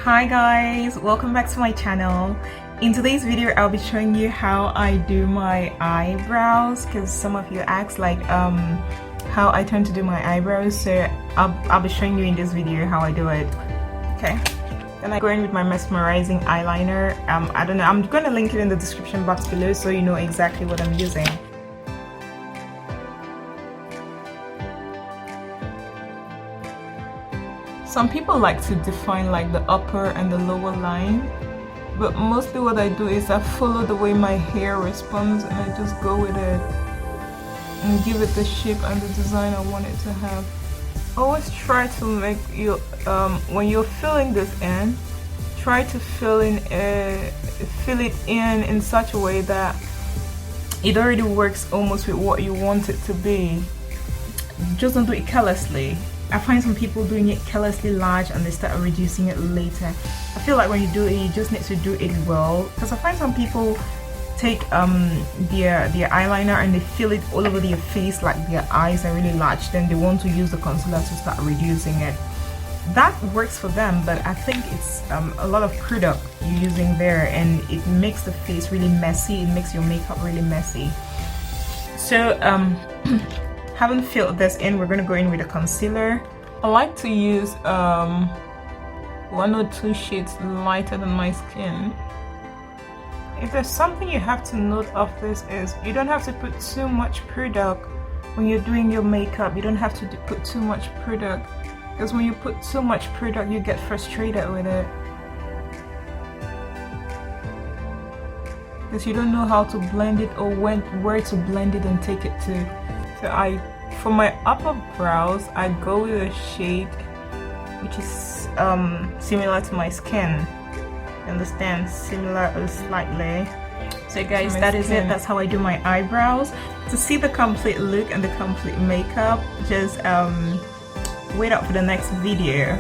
Hi guys, welcome back to my channel. In today's video I'll be showing you how I do my eyebrows, because some of you asked like how I tend to do my eyebrows, so I'll be showing you in this video how I do it. Okay, then I go in with my mesmerizing eyeliner. I don't know, I'm gonna link it in the description box below so you know exactly what I'm using. Some people like to define like the upper and the lower line, but mostly what I do is I follow the way my hair responds and I just go with it and give it the shape and the design I want it to have. Always try to make your when you're filling this in, try to fill it in such a way that it already works almost with what you want it to be. Just don't do it carelessly. I find some people doing it carelessly large and they start reducing it later. I feel like when you do it, you just need to do it well, because I find some people take their eyeliner and they fill it all over their face, like their eyes are really large, then they want to use the concealer to start reducing it. That works for them, but I think it's a lot of product you're using there and it makes the face really messy, it makes your makeup really messy. So having filled this in, we're going to go in with a concealer. I like to use 1 or 2 shades lighter than my skin. If there's something you have to note of this is you don't have to put too much product when you're doing your makeup. You don't have to put too much product, because when you put too much product you get frustrated with it, because you don't know how to blend it or where to blend it and take it to. So for my upper brows, I go with a shade which is similar to my skin. Understand? Similar or slightly. So guys, that is it. That's how I do my eyebrows. To see the complete look and the complete makeup, just wait up for the next video.